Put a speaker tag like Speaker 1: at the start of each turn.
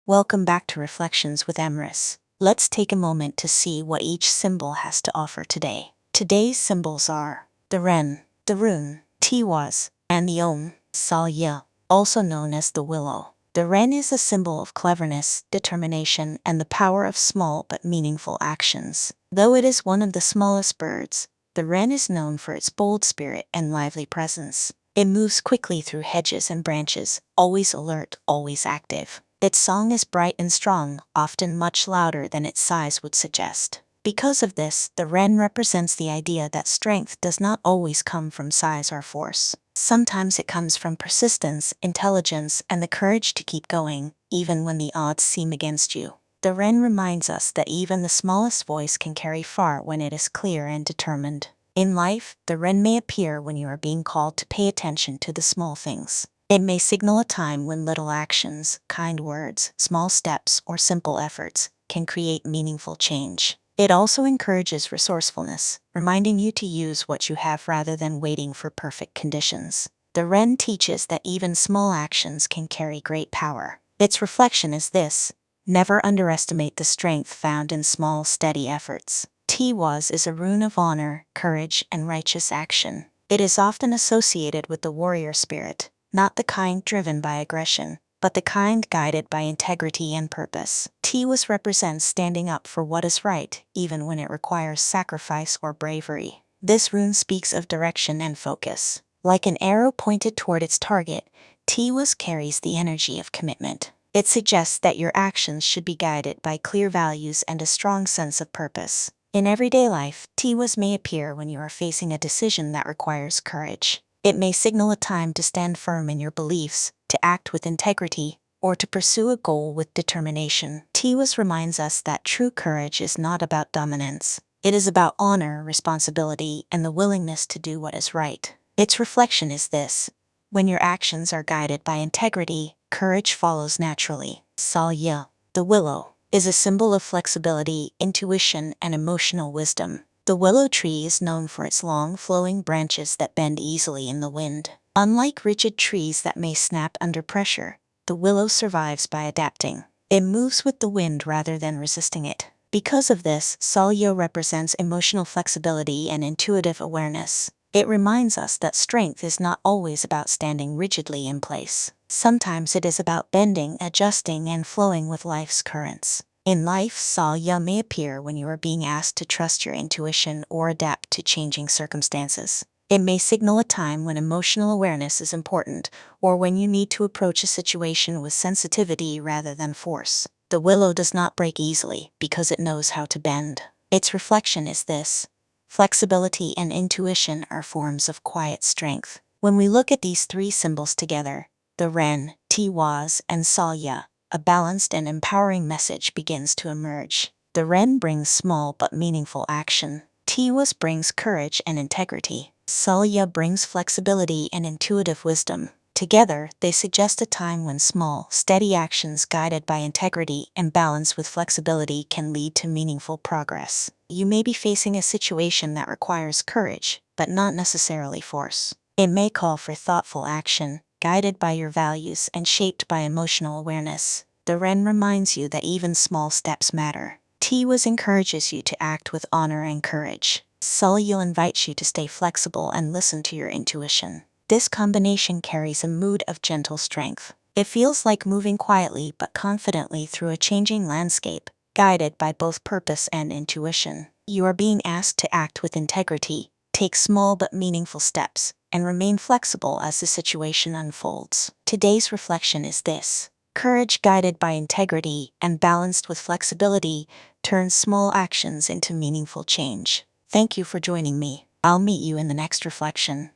Speaker 1: Welcome back to Reflections with Emrys. Let's take a moment to see what each symbol has to offer today. Today's symbols are the Wren, the Rune, Tiwaz, and the Saille, also known as the willow. The Wren is a symbol of cleverness, determination, and the power of small but meaningful actions. Though it is one of the smallest birds, the Wren is known for its bold spirit and lively presence. It moves quickly through hedges and branches, always alert, always active. Its song is bright and strong, often much louder than its size would suggest. Because of this, the Wren represents the idea that strength does not always come from size or force. Sometimes it comes from persistence, intelligence, and the courage to keep going, even when the odds seem against you. The Wren reminds us that even the smallest voice can carry far when it is clear and determined. In life, the Wren may appear when you are being called to pay attention to the small things. It may signal a time when little actions, kind words, small steps, or simple efforts can create meaningful change. It also encourages resourcefulness, reminding you to use what you have rather than waiting for perfect conditions. The Wren teaches that even small actions can carry great power. Its reflection is this: never underestimate the strength found in small, steady efforts. Tiwaz is a rune of honor, courage, and righteous action. It is often associated with the warrior spirit, not the kind driven by aggression, but the kind guided by integrity and purpose. Tiwaz represents standing up for what is right, even when it requires sacrifice or bravery. This rune speaks of direction and focus. Like an arrow pointed toward its target, Tiwaz carries the energy of commitment. It suggests that your actions should be guided by clear values and a strong sense of purpose. In everyday life, Tiwaz may appear when you are facing a decision that requires courage. It may signal a time to stand firm in your beliefs, to act with integrity, or to pursue a goal with determination. Tiwaz reminds us that true courage is not about dominance. It is about honor, responsibility, and the willingness to do what is right. Its reflection is this: when your actions are guided by integrity, courage follows naturally. Saille, the willow, is a symbol of flexibility, intuition, and emotional wisdom. The willow tree is known for its long, flowing branches that bend easily in the wind. Unlike rigid trees that may snap under pressure, the willow survives by adapting. It moves with the wind rather than resisting it. Because of this, Saille represents emotional flexibility and intuitive awareness. It reminds us that strength is not always about standing rigidly in place. Sometimes it is about bending, adjusting, and flowing with life's currents. In life, Saille may appear when you are being asked to trust your intuition or adapt to changing circumstances. It may signal a time when emotional awareness is important, or when you need to approach a situation with sensitivity rather than force. The willow does not break easily because it knows how to bend. Its reflection is this: flexibility and intuition are forms of quiet strength. When we look at these three symbols together, the Wren, Tiwaz, and Saille, a balanced and empowering message begins to emerge. The Wren brings small but meaningful action. Tiwaz brings courage and integrity. Saille brings flexibility and intuitive wisdom. Together, they suggest a time when small, steady actions guided by integrity and balance with flexibility can lead to meaningful progress. You may be facing a situation that requires courage, but not necessarily force. It may call for thoughtful action, guided by your values and shaped by emotional awareness. The Wren reminds you that even small steps matter. Tiwaz encourages you to act with honor and courage. Saille invites you to stay flexible and listen to your intuition. This combination carries a mood of gentle strength. It feels like moving quietly but confidently through a changing landscape, guided by both purpose and intuition. You are being asked to act with integrity, take small but meaningful steps, and remain flexible as the situation unfolds. Today's reflection is this: courage guided by integrity and balanced with flexibility turns small actions into meaningful change. Thank you for joining me. I'll meet you in the next reflection.